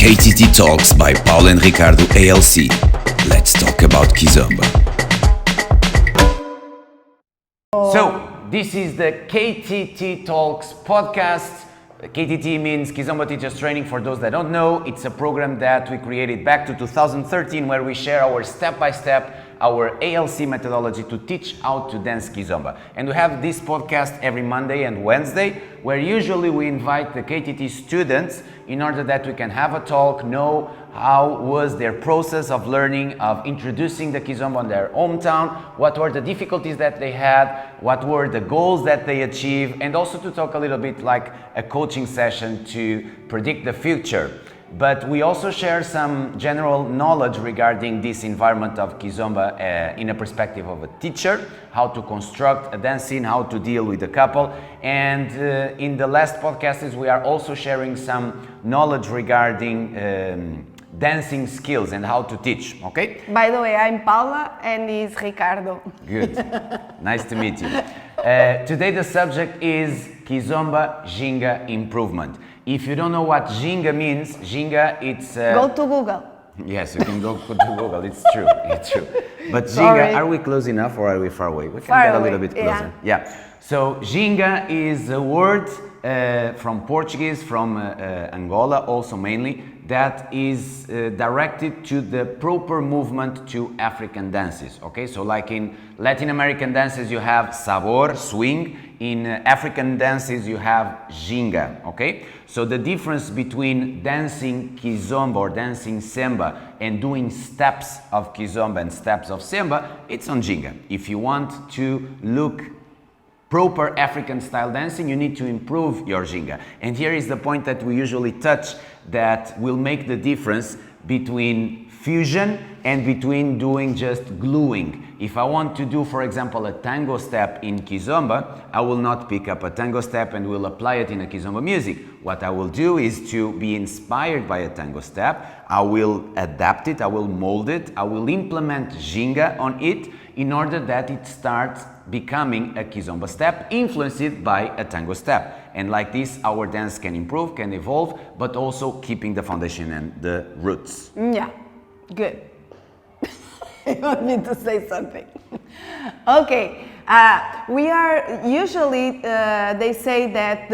KTT Talks by Paula and Ricardo ALC. Let's talk about Kizomba. So, this is the KTT Talks podcast. KTT means Kizomba Teachers Training. For those that don't know, it's a program that we created back to 2013 where we share our step-by-step, our ALC methodology to teach how to dance Kizomba. And we have this podcast every Monday and Wednesday where usually we invite the KTT students in order that we can have a talk, know how was their process of learning, of introducing the Kizomba in their hometown, what were the difficulties that they had, what were the goals that they achieved, and also to talk a little bit like a coaching session to predict the future. But we also share some general knowledge regarding this environment of Kizomba in a perspective of a teacher, how to construct a dance scene, how to deal with a couple. And in the last podcasts, we are also sharing some knowledge regarding dancing skills and how to teach, okay? By the way, I'm Paula and he's Ricardo. Good. Nice to meet you. Today the subject is Kizomba Ginga improvement. If you don't know what Jinga means, Jinga it's... Go to Google. Yes, you can go to Google, it's true, it's true. But Jinga, are we close enough or are we far away? We can Far get a away, little bit closer. Yeah. So Jinga is a word from Portuguese, from Angola also mainly, that is directed to the proper movement to African dances, okay? So like in Latin American dances you have sabor, swing, in African dances you have Jinga, okay? So the difference between dancing Kizomba or dancing Semba and doing steps of Kizomba and steps of Semba, it's on Jinga. If you want to look proper African style dancing, you need to improve your Jinga. And here is the point that we usually touch that will make the difference between fusion and between doing just gluing. If I want to do, for example, a tango step in Kizomba, I will not pick up a tango step and will apply it in a Kizomba music. What I will do is to be inspired by a tango step, I will adapt it, I will mold it, I will implement Jinga on it in order that it starts becoming a Kizomba step influenced by a tango step. And like this, our dance can improve, can evolve, but also keeping the foundation and the roots. Yeah, good. You want me to say something? Okay, we are usually, they say that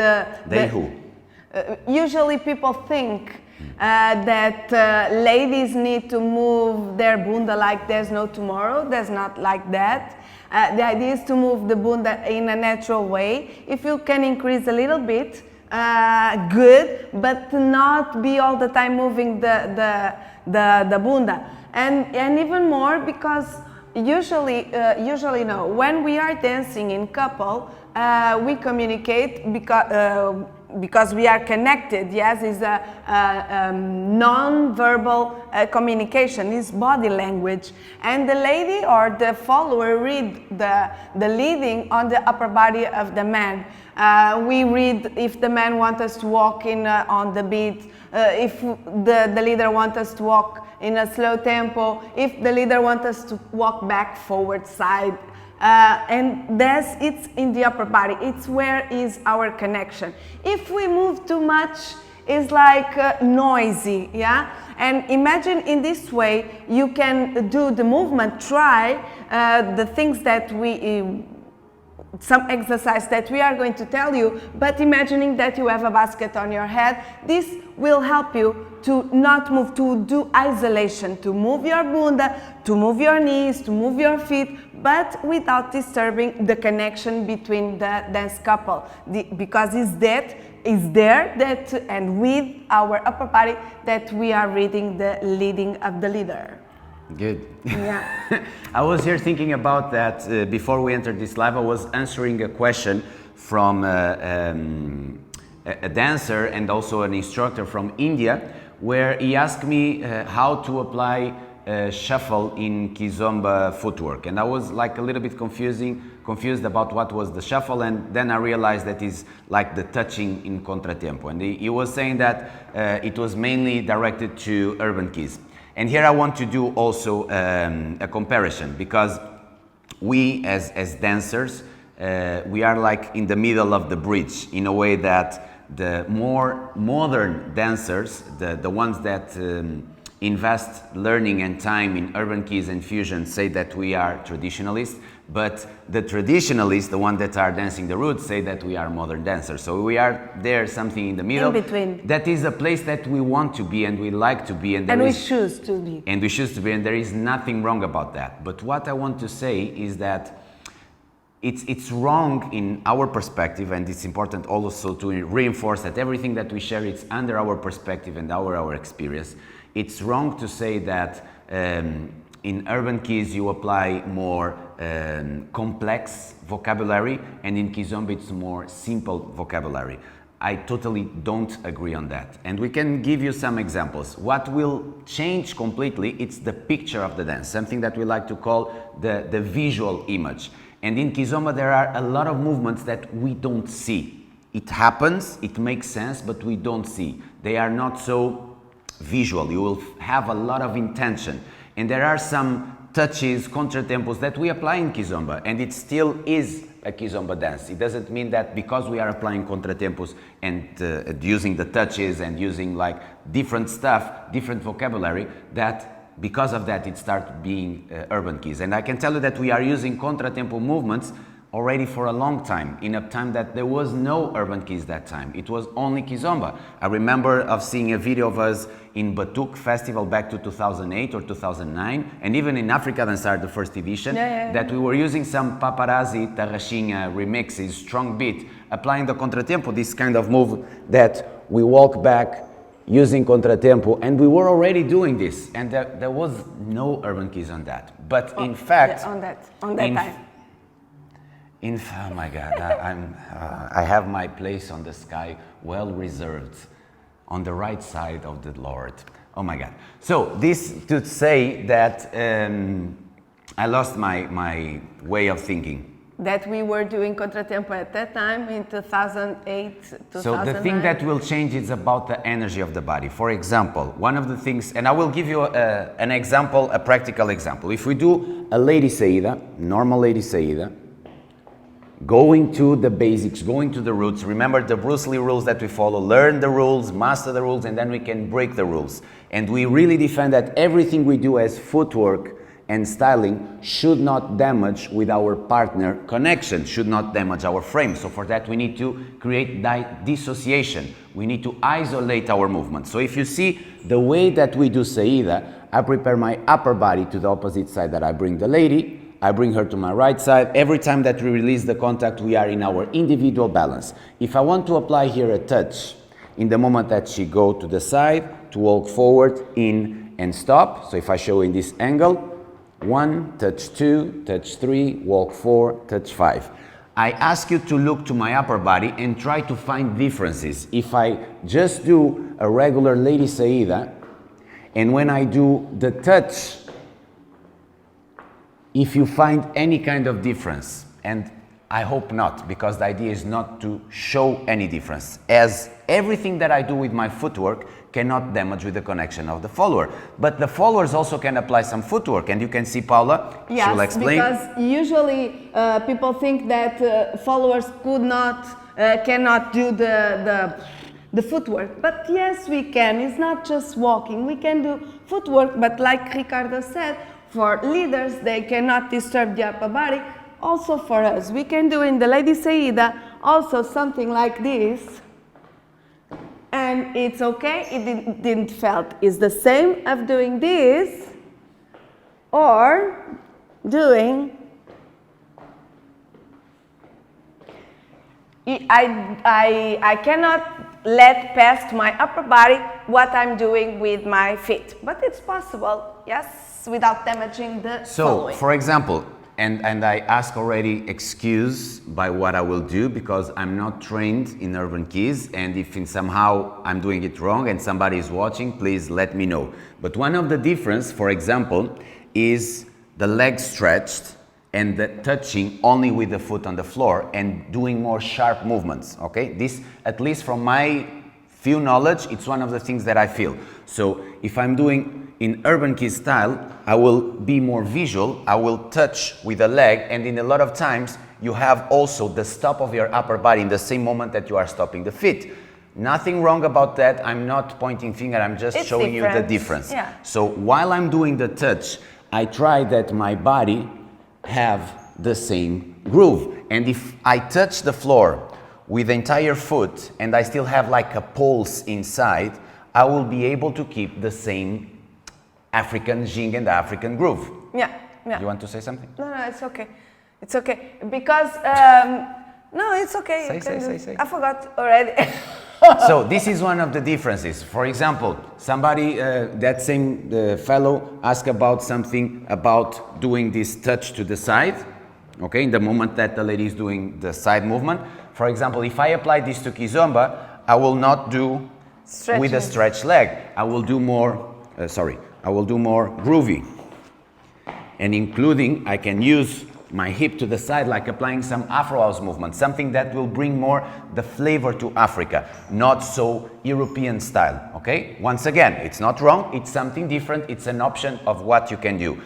usually people think that ladies need to move their bunda like there's no tomorrow. There's not like that. The idea is to move the bunda in a natural way. If you can increase a little bit, good, but not be all the time moving the bunda. And even more because usually no, when we are dancing in couple, we communicate because we are connected. Yes, it's a non-verbal communication, it's body language. And the lady or the follower read the leading on the upper body of the man. We read if the man wants us to walk in on the beat, if the leader wants us to walk in a slow tempo, if the leader wants us to walk back, forward, side. And it's in the upper body. It's where is our connection. If we move too much, it's like noisy, yeah? And imagine in this way, you can do the movement, try the things that some exercise that we are going to tell you, but imagining that you have a basket on your head, this will help you to not move, to do isolation, to move your bunda, to move your knees, to move your feet, but without disturbing the connection between the dance couple. Because it's there that, and with our upper body, that we are reading the leading of the leader. Good. Yeah. I was here thinking about that before we entered this live. I was answering a question from a dancer and also an instructor from India, where he asked me how to apply shuffle in Kizomba footwork, and I was like a little bit confused about what was the shuffle, and then I realized that is like the touching in contratempo, and he was saying that it was mainly directed to urban keys. And here I want to do also a comparison, because we as dancers, we are like in the middle of the bridge in a way that the more modern dancers, the ones that invest learning and time in urban keys and fusion, say that we are traditionalists, but the traditionalists, the ones that are dancing the roots, say that we are modern dancers. So we are there, something in the middle. In between. That is a place that we want to be and we like to be. And we choose to be. And we choose to be, and there is nothing wrong about that. But what I want to say is that it's wrong in our perspective, and it's important also to reinforce that everything that we share is under our perspective and our experience. It's wrong to say that in urban keys you apply more complex vocabulary, and in Kizomba it's more simple vocabulary. I totally don't agree on that. And we can give you some examples. What will change completely, it's the picture of the dance, something that we like to call the visual image. And in Kizomba there are a lot of movements that we don't see. It happens, it makes sense, but we don't see. They are not so visual. You will have a lot of intention. And there are some touches, contratempos that we apply in Kizomba, and it still is a Kizomba dance. It doesn't mean that because we are applying contratempos and using the touches and using like different stuff, different vocabulary, that because of that it starts being urban keys. And I can tell you that we are using contratempo movements already for a long time, in a time that there was no urban keys that time. It was only Kizomba. I remember of seeing a video of us in Batuk Festival back to 2008 or 2009, and even in Africa Dançar, the first edition, that we were using some paparazzi, tarraxinha remixes, strong beat, applying the contratempo, this kind of move that we walk back using contratempo, and we were already doing this, and there was no urban keys on that. But in fact, on that time. Oh my God, I have my place on the sky well reserved on the right side of the Lord. Oh my God. So this to say that I lost my way of thinking. That we were doing contratempo at that time in 2008, 2009. So the thing that will change is about the energy of the body. For example, one of the things, and I will give you an example, a practical example. If we do a lady saída, normal lady saída, going to the basics, going to the roots, remember the Bruce Lee rules that we follow, learn the rules, master the rules, and then we can break the rules. And we really defend that everything we do as footwork and styling should not damage with our partner connection, should not damage our frame. So for that we need to create dissociation. We need to isolate our movement. So if you see the way that we do saída, I prepare my upper body to the opposite side that I bring the lady, I bring her to my right side. Every time that we release the contact, we are in our individual balance. If I want to apply here a touch, in the moment that she go to the side, to walk forward, in and stop. So if I show in this angle, 1, touch 2, touch 3, walk 4, touch 5. I ask you to look to my upper body and try to find differences. If I just do a regular lady saída, and when I do the touch, if you find any kind of difference, and I hope not, because the idea is not to show any difference, as everything that I do with my footwork cannot damage with the connection of the follower. But the followers also can apply some footwork, and you can see Paula, yes, she'll explain. Because usually people think that followers cannot do the footwork. But yes, we can. It's not just walking. We can do footwork, but like Ricardo said, for leaders, they cannot disturb the upper body. Also for us, we can do in the Lady Saída also something like this. And it's okay, it didn't felt. It's the same of doing this or doing. I cannot let past my upper body what I'm doing with my feet. But it's possible, yes, without damaging the following. For example, and I ask already excuse by what I will do, because I'm not trained in urban keys, and if somehow I'm doing it wrong and somebody is watching, please let me know. But one of the difference, for example, is the leg stretched and the touching only with the foot on the floor and doing more sharp movements, okay? This, at least from my few knowledge, it's one of the things that I feel. So if I'm doing in urban key style, I will be more visual, I will touch with the leg, and in a lot of times you have also the stop of your upper body in the same moment that you are stopping the feet. Nothing wrong about that. I'm not pointing finger, I'm just It's showing you the different. difference. Yeah. So while I'm doing the touch, I try that my body have the same groove. And if I touch the floor with the entire foot and I still have like a pulse inside, I will be able to keep the same African Jinga and African groove. Yeah, yeah. You want to say something? No, it's okay. It's okay. Because, no, it's okay. You can do- Say. I forgot already. So this is one of the differences. For example, somebody, that same fellow asked about something about doing this touch to the side, okay, in the moment that the lady is doing the side movement. For example, if I apply this to Kizomba, I will not do with a stretched leg. I will do more, I will do more groovy. And including, I can use my hip to the side like applying some Afro house movement, something that will bring more the flavor to Africa, not so European style, okay? Once again, it's not wrong, it's something different, it's an option of what you can do.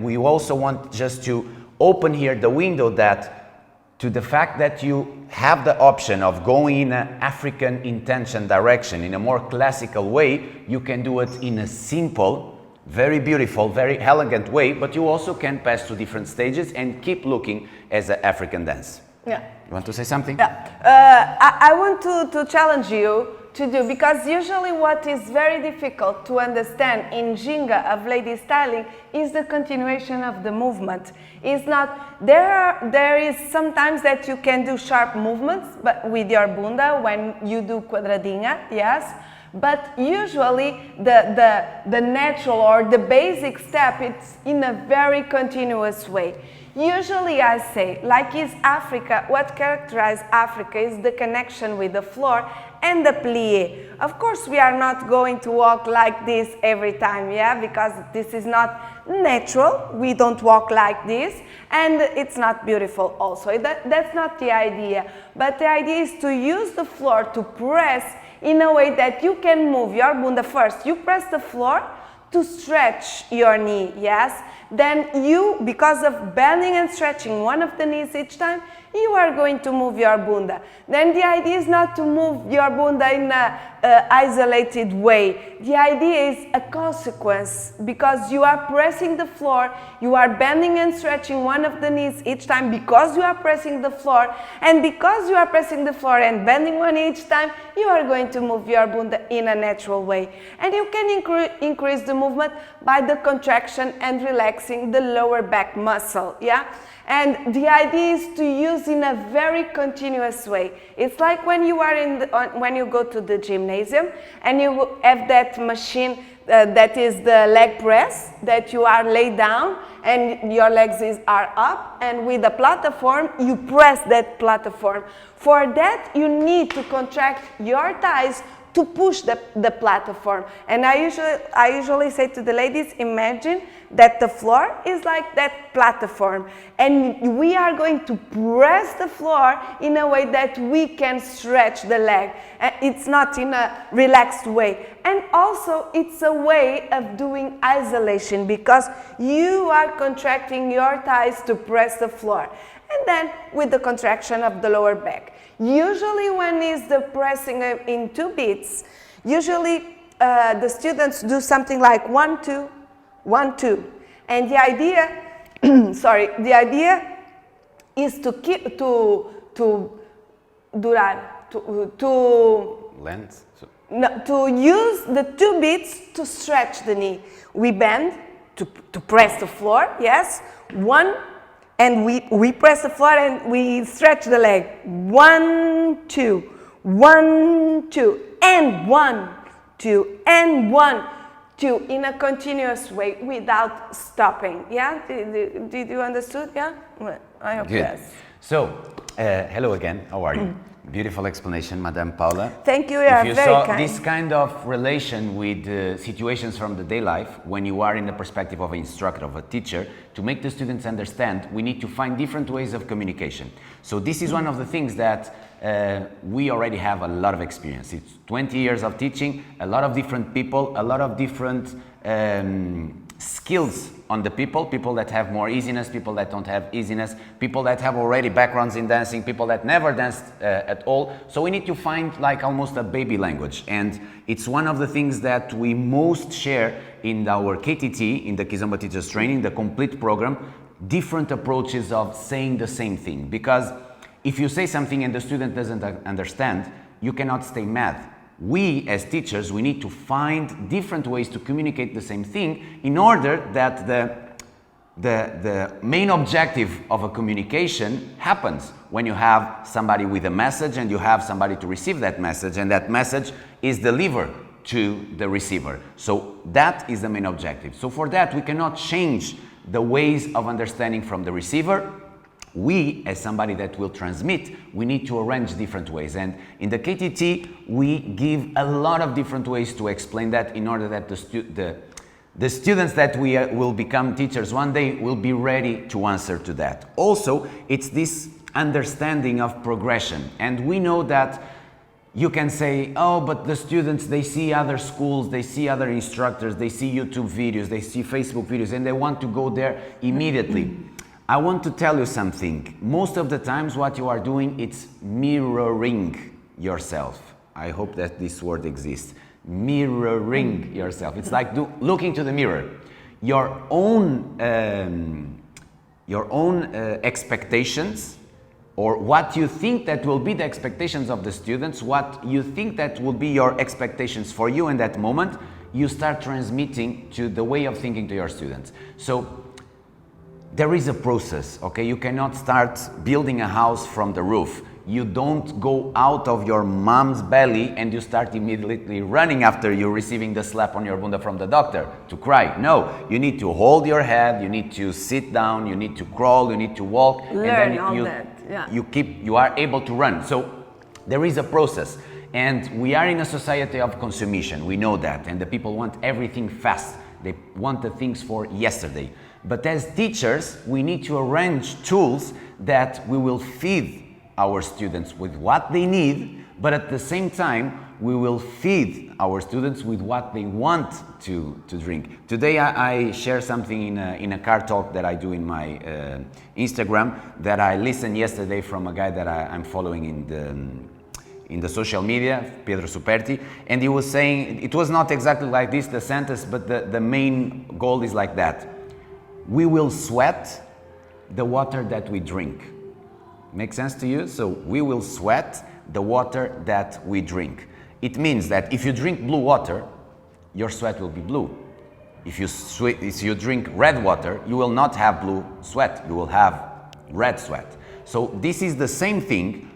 We also want just to open here the window to the fact that you have the option of going in an African intention direction, in a more classical way. You can do it in a simple, very beautiful, very elegant way, but you also can pass through different stages and keep looking as an African dance. Yeah. You want to say something? Yeah. I want to challenge you to do, because usually what is very difficult to understand in Jinga of lady styling is the continuation of the movement. It's not, there is sometimes that you can do sharp movements but with your bunda when you do quadradinha, yes. But usually the natural or the basic step, it's in a very continuous way. Usually I say, like is Africa, what characterizes Africa is the connection with the floor and the plie. Of course we are not going to walk like this every time, yeah, because this is not natural, we don't walk like this, and it's not beautiful also. That's not the idea, but the idea is to use the floor to press in a way that you can move your bunda first. You press the floor to stretch your knee, yes? Then you, because of bending and stretching one of the knees each time, you are going to move your bunda. Then the idea is not to move your bunda in an isolated way. The idea is a consequence, because you are pressing the floor, you are bending and stretching one of the knees each time because you are pressing the floor, and because you are pressing the floor and bending one each time, you are going to move your bunda in a natural way. And you can increase the movement by the contraction and relaxing the lower back muscle, yeah? And the idea is to use in a very continuous way. It's like when you are when you go to the gymnasium and you have that machine that is the leg press, that you are laid down and your legs are up, and with the platform you press that platform. For that you need to contract your thighs to push the platform. And I usually say to the ladies, imagine that the floor is like that platform, and we are going to press the floor in a way that we can stretch the leg. It's not in a relaxed way. And also it's a way of doing isolation, because you are contracting your thighs to press the floor. And then with the contraction of the lower back. Usually when is the pressing in 2 beats, usually the students do something like 1, 2, 1, 2. And the idea, the idea is to keep, Length? no, to use the 2 beats to stretch the knee. We bend to press the floor, yes, 1, and we press the floor and we stretch the leg. 1, 2, 1, 2, and 1, 2, and 1, 2, in a continuous way without stopping. Yeah, did you understood? Yeah, well, I hope Good. yes. So, hello again. How are you? Beautiful explanation, Madame Paula. Thank you. You are If you very saw kind. this kind of relation with situations from the day life, when you are in the perspective of an instructor, of a teacher, to make the students understand, we need to find different ways of communication. So this is one of the things that we already have a lot of experience. It's 20 years of teaching, a lot of different people, a lot of different skills on the people that have more easiness, people that don't have easiness, people that have already backgrounds in dancing, people that never danced at all. So we need to find like almost a baby language. And it's one of the things that we most share in our KTT, in the Kizomba Teachers Training, the complete program, different approaches of saying the same thing. Because if you say something and the student doesn't understand, you cannot stay mad. We as teachers, we need to find different ways to communicate the same thing in order that the main objective of a communication happens when you have somebody with a message and you have somebody to receive that message, and that message is delivered to the receiver. So that is the main objective. So for that, we cannot change the ways of understanding from the receiver. We, as somebody that will transmit, we need to arrange different ways. And in the KTT, we give a lot of different ways to explain that in order that the students that will become teachers one day will be ready to answer to that. Also, it's this understanding of progression. And we know that you can say, oh, but the students, they see other schools, they see other instructors, they see YouTube videos, they see Facebook videos, and they want to go there immediately. I want to tell you something. Most of the times what you are doing, it's mirroring yourself. I hope that this word exists. Mirroring yourself. It's like looking to the mirror. Your own expectations, or what you think that will be the expectations of the students, what you think that will be your expectations for you in that moment, you start transmitting to the way of thinking to your students. So there is a process, okay? You cannot start building a house from the roof. You don't go out of your mom's belly and you start immediately running after you receiving the slap on your bunda from the doctor to cry. No, you need to hold your head, you need to sit down, you need to crawl, you need to walk. Learn and then all that, yeah. You are able to run. So there is a process. And we are in a society of consummation, we know that. And the people want everything fast. They want the things for yesterday. But as teachers, we need to arrange tools that we will feed our students with what they need, but at the same time, we will feed our students with what they want to drink. Today, I share something in a car talk that I do in my Instagram that I listened yesterday from a guy that I'm following in the social media, Pedro Superti, and he was saying, it was not exactly like this, the sentence, but the main goal is like that. We will sweat the water that we drink. Make sense to you? So we will sweat the water that we drink. It means that if you drink blue water, your sweat will be blue. If you drink red water, you will not have blue sweat, you will have red sweat. So this is the same thing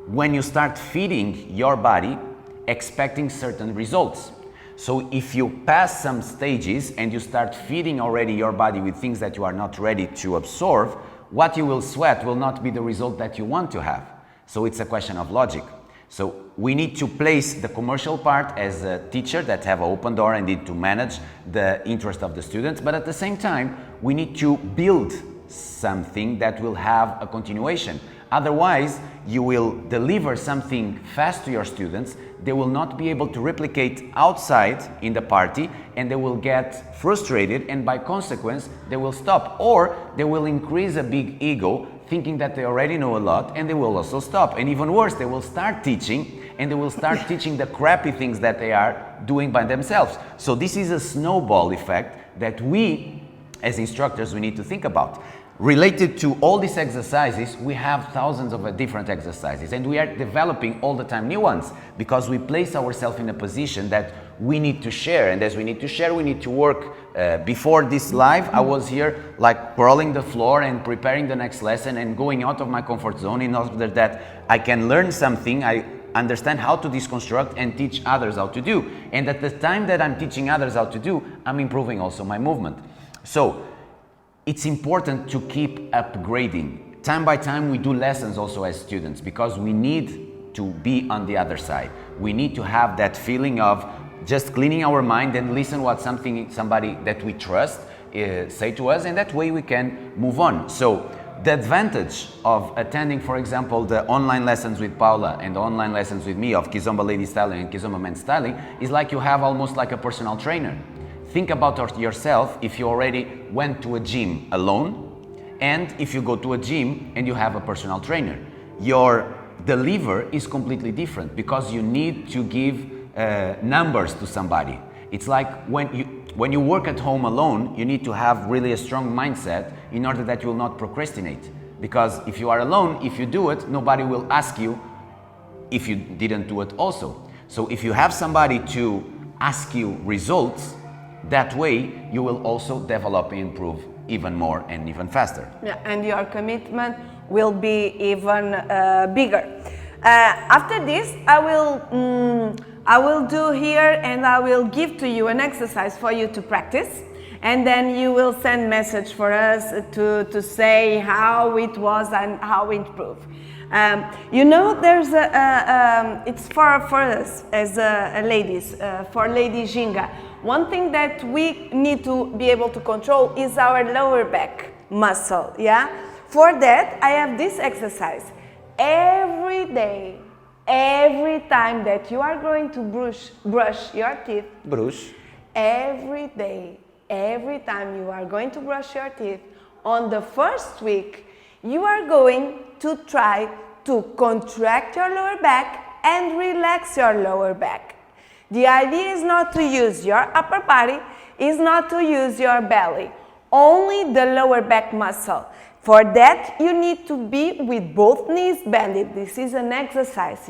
when you start feeding your body expecting certain results. So if you pass some stages and you start feeding already your body with things that you are not ready to absorb, what you will sweat will not be the result that you want to have. So it's a question of logic. So we need to place the commercial part as a teacher that have an open door and need to manage the interest of the students, but at the same time, we need to build something that will have a continuation. Otherwise, you will deliver something fast to your students, they will not be able to replicate outside in the party, and they will get frustrated, and by consequence, they will stop. Or they will increase a big ego, thinking that they already know a lot, and they will also stop. And even worse, they will start teaching, and they will start teaching the crappy things that they are doing by themselves. So this is a snowball effect that we, as instructors, we need to think about. Related to all these exercises, we have thousands of different exercises, and we are developing all the time new ones because we place ourselves in a position that we need to share, and as we need to share, we need to work. Before this live, I was here like crawling the floor and preparing the next lesson and going out of my comfort zone in order that I can learn something, I understand how to deconstruct and teach others how to do. And at the time that I'm teaching others how to do, I'm improving also my movement. So it's important to keep upgrading. Time by time, we do lessons also as students because we need to be on the other side. We need to have that feeling of just cleaning our mind and listen what somebody that we trust say to us, and that way we can move on. So the advantage of attending, for example, the online lessons with Paula and the online lessons with me of Kizomba Lady Styling and Kizomba Men Styling is like you have almost like a personal trainer. think about yourself if you already went to a gym alone, and if you go to a gym and you have a personal trainer. Your deliver is completely different because you need to give numbers to somebody. It's like when you work at home alone, you need to have really a strong mindset in order that you will not procrastinate. Because if you are alone, if you do it, nobody will ask you if you didn't do it also. So if you have somebody to ask you results, that way you will also develop and improve even more and even faster. Yeah, and your commitment will be even bigger. After this, I will do here and I will give to you an exercise for you to practice. And then you will send message for us to say how it was and how it improved. You know, there's it's for us as ladies, for Lady Jinga. One thing that we need to be able to control is our lower back muscle, yeah? For that, I have this exercise. Every day, every time that you are going to brush your teeth, every day, every time you are going to brush your teeth, on the first week, you are going to try to contract your lower back and relax your lower back. The idea is not to use your upper body, is not to use your belly, only the lower back muscle. For that, you need to be with both knees bended. This is an exercise,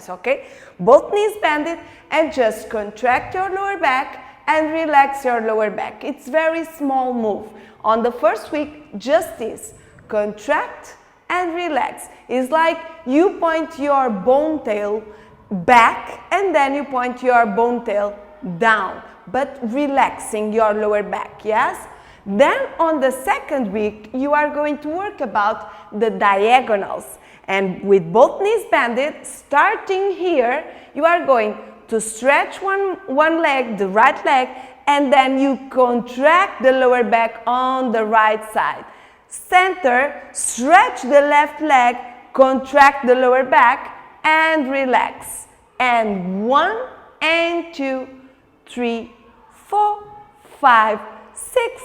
okay? Both knees bended and just contract your lower back and relax your lower back. It's very small move. On the first week, just this, contract and relax. It's like you point your bone tail back and then you point your bone tail down, but relaxing your lower back, yes? Then on the second week, you are going to work about the diagonals. And with both knees bended, starting here, you are going to stretch one leg, the right leg, and then you contract the lower back on the right side. Center, stretch the left leg, contract the lower back, and relax. And 1, and 2, 3, 4, 5, 6,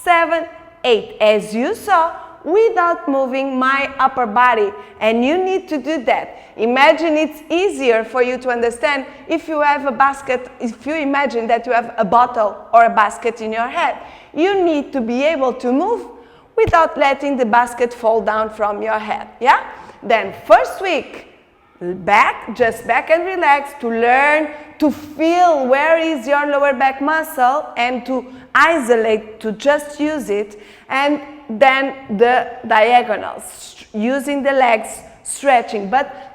7, 8. As you saw, without moving my upper body, and you need to do that. Imagine it's easier for you to understand if you have a basket, if you imagine that you have a bottle or a basket in your head. You need to be able to move without letting the basket fall down from your head, yeah? Then first week, just back and relax to learn to feel where is your lower back muscle and to isolate, to just use it. And then the diagonals, using the legs, stretching. But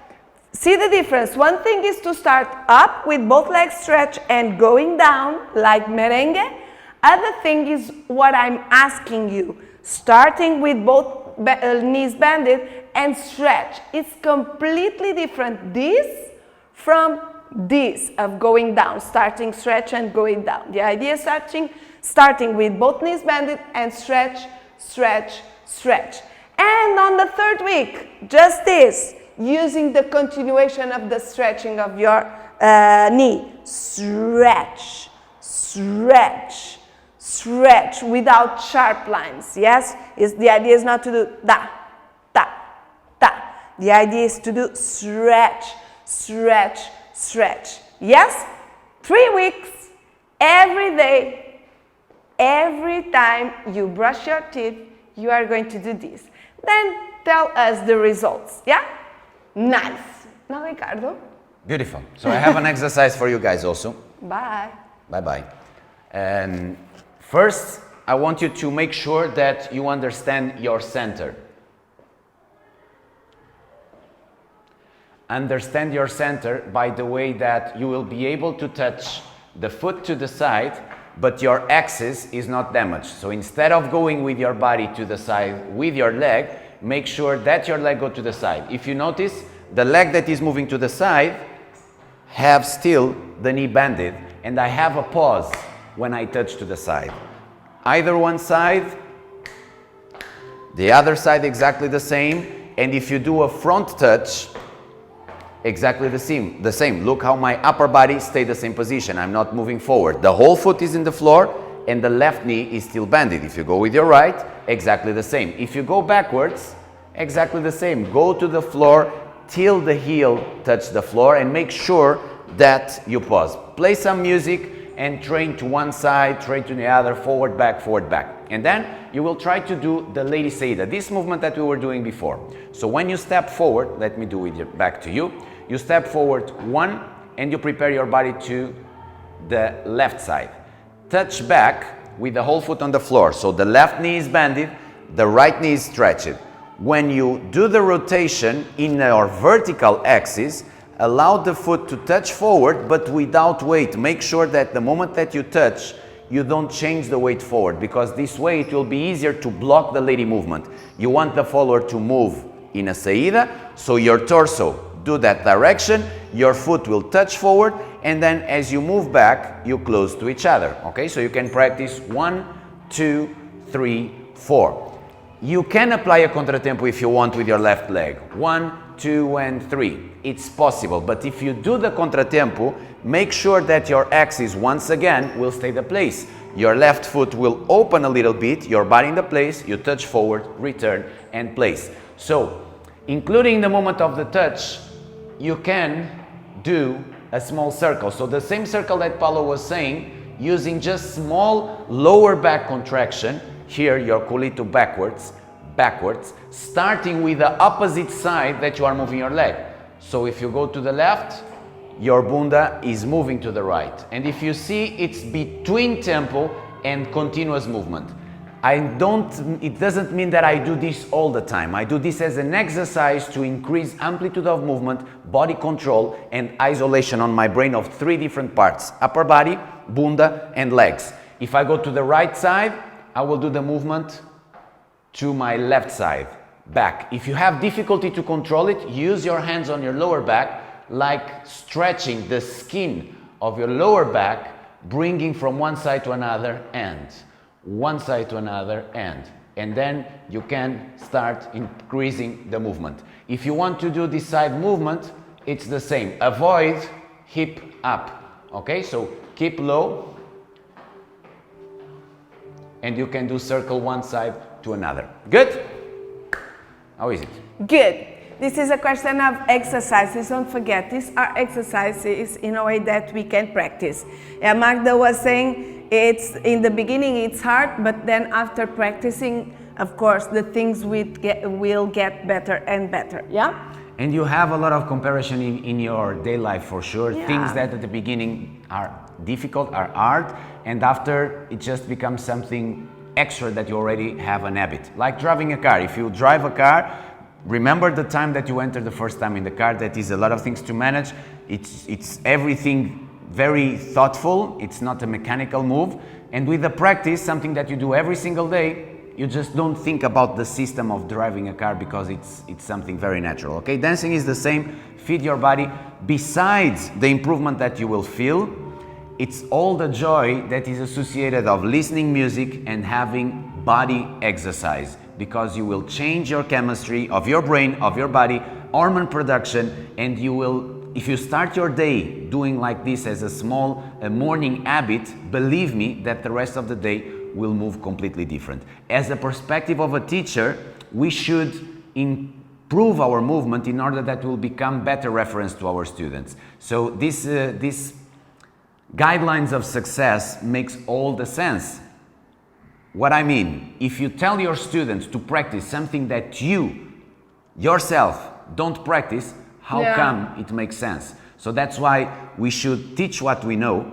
see the difference. One thing is to start up with both legs stretched and going down like merengue. Other thing is what I'm asking you, starting with both knees bended and stretch. It's completely different this from this of going down, starting stretch and going down. The idea is starting with both knees bended and stretch, stretch, stretch. And on the third week, just this, using the continuation of the stretching of your knee. Stretch, stretch, stretch without sharp lines, yes? The idea is not to do da, da, da. The idea is to do stretch, stretch, stretch. Yes? 3 weeks, every day, every time you brush your teeth, you are going to do this. Then tell us the results, yeah? Nice. Now, Ricardo. Beautiful. So I have an exercise for you guys also. Bye. Bye-bye. And first, I want you to make sure that you understand your center. Understand your center by the way that you will be able to touch the foot to the side, but your axis is not damaged. So instead of going with your body to the side with your leg, make sure that your leg go to the side. If you notice, the leg that is moving to the side have still the knee bended, and I have a pause when I touch to the side. Either one side, the other side exactly the same, and if you do a front touch, exactly the same. Look how my upper body stayed the same position. I'm not moving forward. The whole foot is in the floor and the left knee is still bended. If you go with your right, exactly the same. If you go backwards, exactly the same. Go to the floor till the heel touch the floor and make sure that you pause. Play some music and train to one side, train to the other, forward, back, and then you will try to do the Lady Saida, this movement that we were doing before. So when you step forward, let me do it back to you. You step forward one and you prepare your body to the left side. Touch back with the whole foot on the floor. So the left knee is bended, the right knee is stretched. When you do the rotation in your vertical axis, allow the foot to touch forward but without weight. Make sure that the moment that you touch, you don't change the weight forward, because this way it will be easier to block the lady movement. You want the follower to move in a Saida, so your torso do that direction, your foot will touch forward, and then as you move back, you close to each other. Okay, so you can practice 1, 2, 3, 4. You can apply a contratempo if you want with your left leg. 1, 2, and 3. It's possible, but if you do the contratempo, make sure that your axis once again will stay the place. Your left foot will open a little bit, your body in the place, you touch forward, return, and place. So, including the moment of the touch, you can do a small circle. So the same circle that Paula was saying, using just small lower back contraction, here your culito backwards, starting with the opposite side that you are moving your leg. So if you go to the left, your bunda is moving to the right. And if you see, it's between tempo and continuous movement. It doesn't mean that I do this all the time. I do this as an exercise to increase amplitude of movement, body control, and isolation on my brain of 3 different parts: upper body, bunda, and legs. If I go to the right side, I will do the movement to my left side, back. If you have difficulty to control it, use your hands on your lower back, like stretching the skin of your lower back, bringing from one side to another end. One side to another end, and then you can start increasing the movement. If you want to do this side movement, it's the same. Avoid hip up. Okay, so keep low, and you can do circle one side to another. Good? How is it? Good. This is a question of exercises. Don't forget, these are exercises in a way that we can practice. Magda was saying, it's in the beginning it's hard, but then after practicing, of course, the things will get better and better. Yeah? And you have a lot of comparison in your day life for sure. Yeah. Things that at the beginning are difficult, are hard, and after it just becomes something extra that you already have an habit. Like driving a car. If you drive a car, remember the time that you entered the first time in the car. That is a lot of things to manage. It's everything very thoughtful. It's not a mechanical move. And with the practice, something that you do every single day, you just don't think about the system of driving a car because it's something very natural. Okay, dancing is the same. Feed your body. Besides the improvement that you will feel, it's all the joy that is associated of listening music and having body exercise, because you will change your chemistry of your brain, of your body, hormone production, and you will, if you start your day doing like this as a small morning habit, believe me that the rest of the day will move completely different. As a perspective of a teacher, we should improve our movement in order that will become better reference to our students. So this guidelines of success makes all the sense. What I mean, if you tell your students to practice something that you yourself don't practice, how come it makes sense? So that's why we should teach what we know,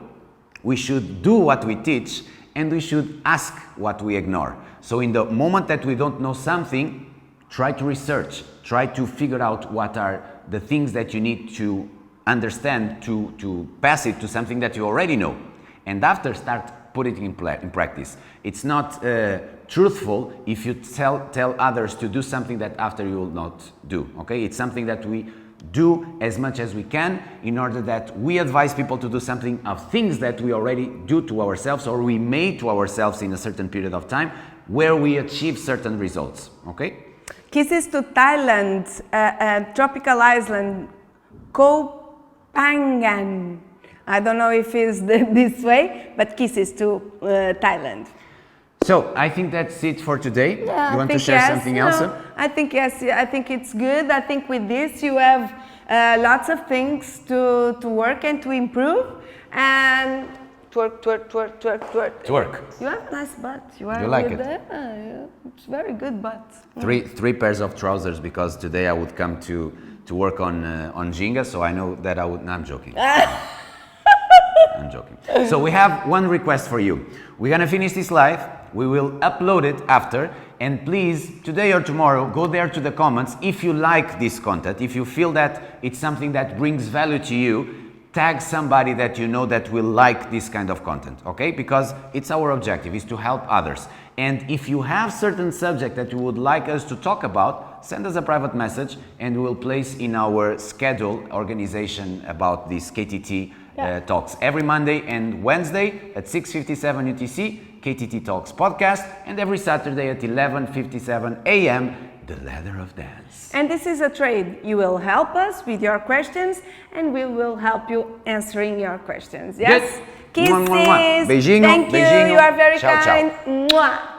we should do what we teach, and we should ask what we ignore. So in the moment that we don't know something, try to research, try to figure out what are the things that you need to understand to pass it to something that you already know. And after, start put it in practice. It's not truthful if you tell others to do something that after you will not do. Okay, it's something that we do as much as we can in order that we advise people to do something of things that we already do to ourselves or we made to ourselves in a certain period of time where we achieve certain results. Okay. Kisses to Thailand, tropical island. Kopangan. I don't know if it's this way, but kisses to Thailand. So I think that's it for today. Yeah, you want to share something else? I think yes. I think it's good. I think with this you have lots of things to work and to improve. And twerk. Twerk. You have a nice butt. You like it? It's very good butt. Three pairs of trousers because today I would come to work on Jinga, so I know that I would. No, I'm joking. I'm joking. So we have one request for you. We're gonna finish this live. We will upload it after. And please, today or tomorrow, go there to the comments. If you like this content, if you feel that it's something that brings value to you, tag somebody that you know that will like this kind of content, okay? Because it's our objective, is to help others. And if you have certain subject that you would like us to talk about, send us a private message and we'll place in our schedule organization about these KTT talks every Monday and Wednesday at 6:57 UTC, KTT Talks podcast, and every Saturday at 11:57 a.m., The Ladder of Dance. And this is a trade. You will help us with your questions and we will help you answering your questions. Yes? Good. Kisses. Beijinho, Thank you. beijinho. You are very Tchau, tchau. kind. Mwah.